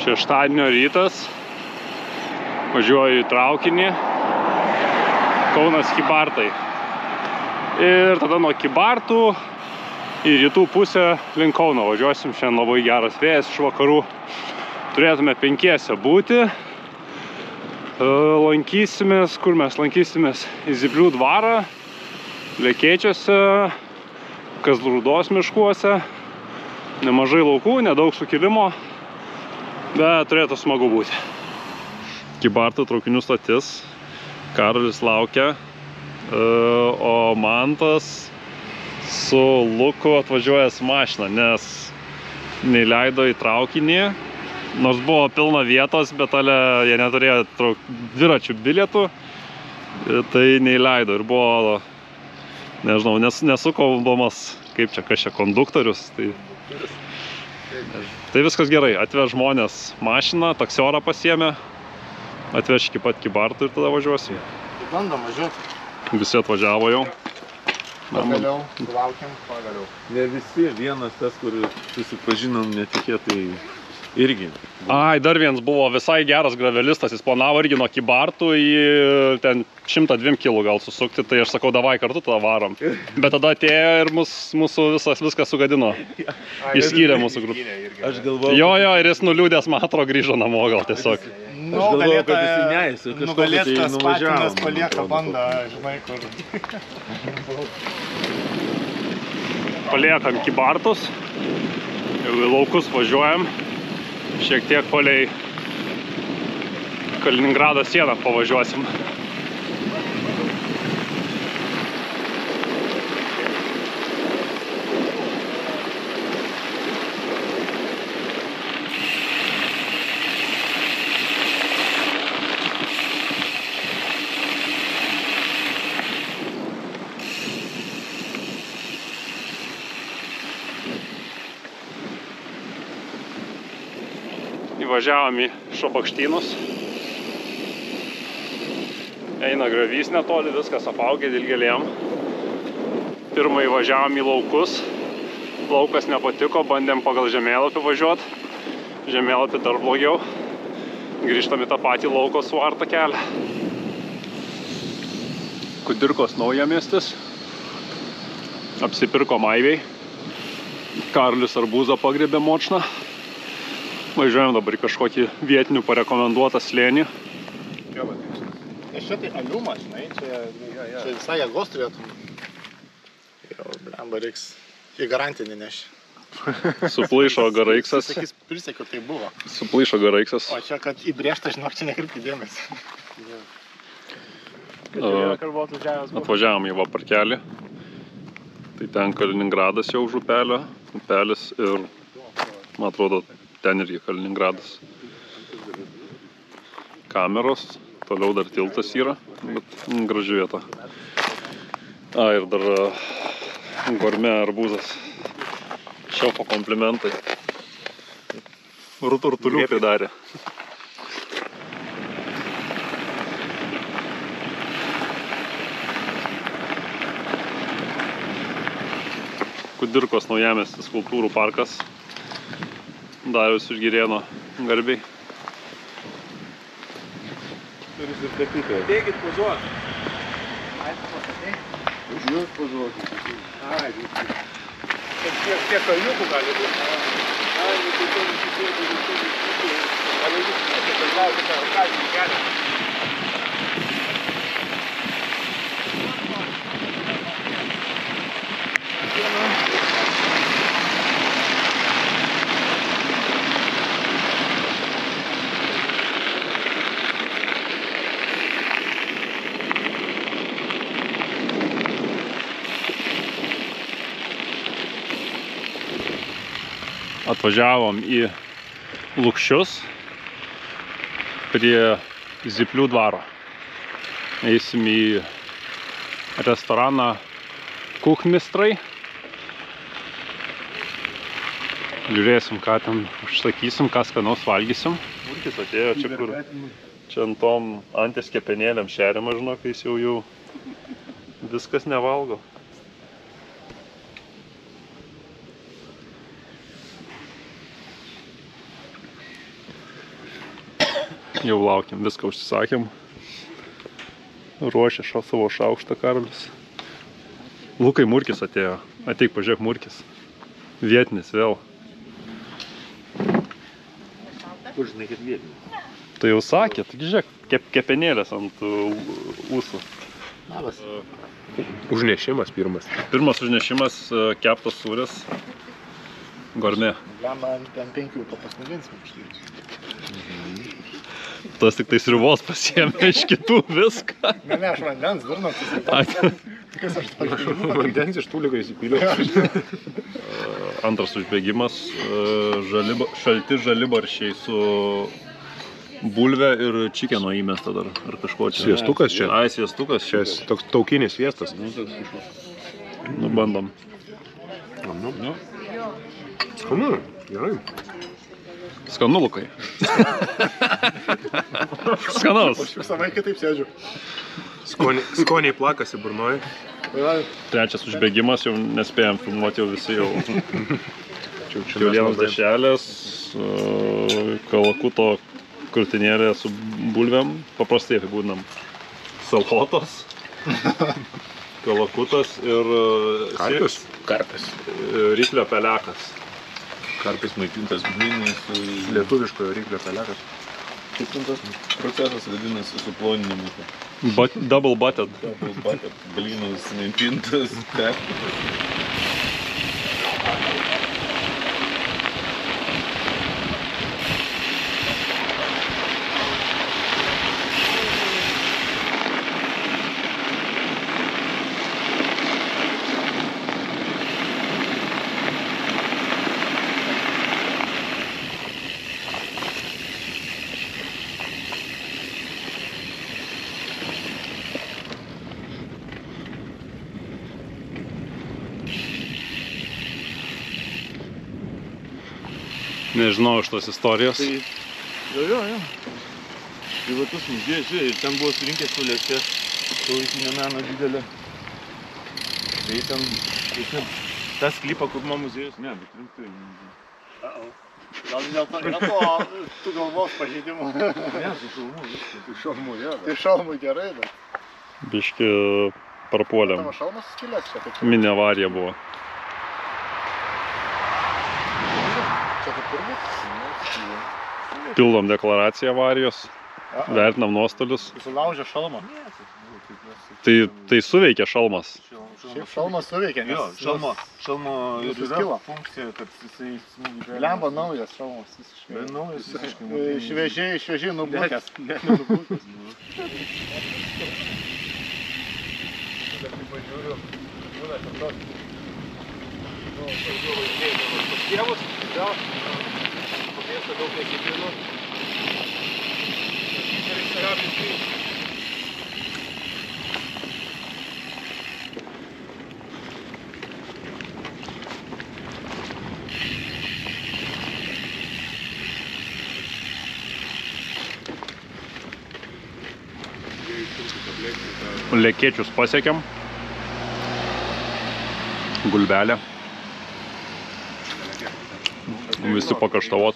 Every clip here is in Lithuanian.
Šeštadienio rytas, važiuoju į traukinį, Kaunas Kybartai. Ir tada nuo Kybartų į rytų pusę link Kauno važiuosim. Šiandien labai geras vėjas iš vakarų. Turėtume 5 būti. Lankysimės, kur mes lankysimės? Į Zyplių dvarą, Lekėčiuose, Kazlų Rūdos miškuose. Nemažai laukų, nedaug sukilimo. Bet turėtų smagu būti. Kybartų traukinių stotis. Karolis laukia. O Mantas su Luku atvažiuoja su mašina, nes neįleido į traukinį. Nors buvo pilna vietos, bet jie neturėjo dviračių bilietų. Tai neįleido ir buvo, nežinau, nesukalbamas, kaip čia, kas čia, konduktorius. Tai viskas gerai, atveš žmonės mašiną, taksiorą pasiėmė, atveš iki pat Kybartų ir tada važiuosim. Bandom važiuoti. Visi atvažiavo jau. Pagaliau, laukiam, pagaliau. Ne visi, vienas tas, kur susipažinom netikėtai irgi. Ai, dar vienas buvo visai geras gravelistas, jis planavo irgi nuo Kybartų į ten 102 kg gal susukti, tai aš sakau, davai kartu tada varom. Bet tada atėjo ir mūsų viską sugadino. Išskyrė mūsų grupę. Aš galvojau, Jo, ir jis nuliūdęs, man atrodo, grįžo namo gal tiesiog. aš galvojau, kad jis neįsi, kažkokį tai Nugalėtas patinas nuvažiavom. palieka bandą, žinai, kur. Paliekam Kybartus, jau į laukus važiuojam. Šiek tiek palei Kaliningrado sieną pavažiuosim. Įvažiavom į Šabakštynus. Eina gravys netoli, viskas apaugė dilgėlėm. Pirmą įvažiavom į laukus. Laukas nepatiko, bandėm pagal žemėlapį važiuoti. Žemėlapį dar blogiau. Grįžtam į tą patį lauko suartą kelią. Kudirkos naujamiestis. Apsipirkom Aiviai. Karolis arbūzą pagriebė močną. Važiuojam dabar į kažkokį vietinių parekomenduotą slėnį. Nes čia tai aliumas, žinai, čia visai jėgos turėtum. Jo, blemba, reiks į garantinį neši. Suplaišo garaiksas. Sakys, prisiekiu, tai buvo. Suplaišo garaiksas. O čia, kad įbrėžta, žinok, čia nekreipti dėmesį. Atvažiavom į va parkelį. Tai ten Kaliningradas jau už upelio. Upelis ir, man atrodo, ten irgi Kaliningradas. Kameros, toliau dar tiltas yra, bet graži vieta. Ir dar gorme arbūzas. Šefo komplimentai. Rutulių pridarė. Kudirkos naujamiestis kultūrų parkas. Dariaus iš Girėno garbiai. Turis ir techniką. Dėkit pozuot. Už juos pozuoti. Ai, kiek kalniukų gali būti. Ai, Atvažiavom į Lukšius prie Zyplių dvaro. Eisim į restoraną Kuchmistrai. Žiūrėsim, ką ten užsakysim, ką skanaus valgysim. Urkis atėjo čia, kur čia ant tom anties kepenėlėm šeriama, žinok, jis jau viskas nevalgo. Jau laukiam, viską užsisakėm. Ruošia savo šaukštą Karolis. Lukai, Murkis atėjo. Ateik, pažiūrėk, Murkis. Vietinis vėl. Kur žinai, kad vietinis? Tai jau sakė, taigi žiūrėk, kepenėlės ant ūsų. Labas. Užnešimas pirmas. Pirmas užnešimas keptas sūris. Gorme. Lemba ant 5 papasmėginsim užtyrus. Tas tik tai sriubos pasiėmė iš kitų viską. Ne, aš vandens, durnas. Kas aš pažiūrėjau? Vandens iš tūlika įsipylė. Antras užbėgimas. Šalti žalibarščiai su bulvė ir čikeno įmesta dar. Ar kažko čia. Sviestukas čia? Ai, sviestukas. Čia toks taukinis sviestas. Nu, bandom. Skanu, gerai. Skanu, Lukai. Skanaus. Aš visą kitaip sėdžiu. Skoniai plakasi burnoj. Trečias užbėgimas, jau nespėjom filmuoti, jau visi jau. Kiaulienos dešrelės, kalakuto krūtinėlė su bulvėm, paprastai apibūdinam. Salotos, kalakutas ir Karpis. ryklio pelekas. Karpis maitintas blynais. Lietuviškojo ryklio pelekas. Kaip tas procesas vadinasi su ploninimu? Double butted. Double butted. Blynais maitintas. Nežinau iš tos istorijos. Tai, jo. Privatus muziejus, ir ten buvo surinkęs kolekcijas šiuolaikinio meno didelė. Tai ten tas sklypa, kur mo muziejus, ne, bet rimtai. Gal dėl to yra to, tu galvos pažeidimų. Ne, su šalmu viskas. Tai šalmų, jo. Tai šalmų gerai, bet... Biški parpuolėm. Tavo šalmas skilės čia, taip. Mini avarija buvo. Čia taip turbūt? Pildom deklaraciją avarijos, vertinam nuostolius. Sulaužė šalmą. Tai suveikia šalmas. Šiaip šalmas suveikia, nes... Jo, šalmo ir yra suskilo. funkcija, kad jisai smūgiai. Lemba naujas šalmas visiškai. Naujas visiškai. Šviežiai nublukęs. Net nenublukęs. Lekėčius pasiekėm. Gulbelė. Visi pakaštavot.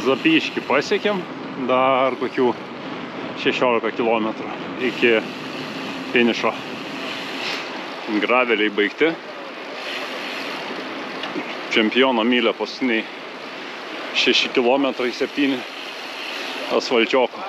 Zapyškį pasiekėm, dar kokių 16 km iki finišo. Graveliai baigti. Čempiono mylė paskutiniai 6 km 7 asfalčioko.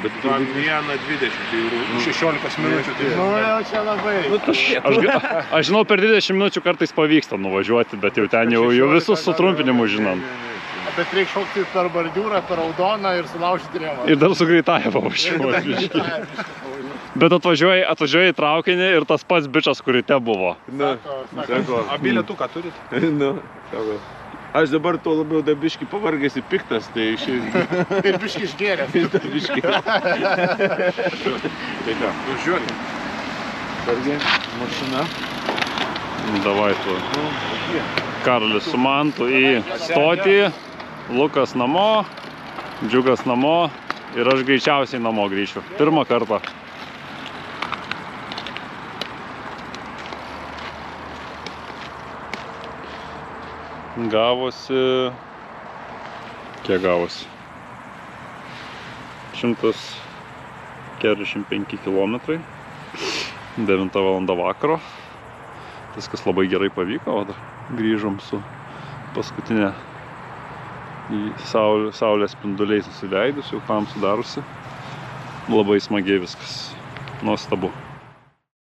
Bet 1:20, tai 16 minučių. Nu jau čia labai. Aš žinau, per 20 minučių kartais pavyksta nuvažiuoti, bet jau ten jau visus sutrumpinimus žinom. bet reikia šokti per bordiūrą, per raudoną ir sulaužyti rėmą. Ir dar su greitąja pavažiuoju. Bet atvažiuoji į traukinį ir tas pats bičas, kurį te buvo. Na, sako. A bilietuką turit? Nu, sako. Aš dabar tuo labiau da biškį pavargęs ir piktas, tai šiaip... Ir biškį išgėręs. Biškį. Tai ką, važiuoti. Sargiai, mašina. Davai tu. Karolis su Mantu į stotį, Lukas namo, Džiugas namo ir aš greičiausiai namo grįšiu. Pirmą kartą. Gavosi... Kiek gavosi? 145 kilometrai. 9 valanda vakaro. Viskas labai gerai pavyko, o dar grįžom su paskutinė į saulės spinduliai susileidus, jau tam sudarusi. Labai smagiai viskas. Nuostabu.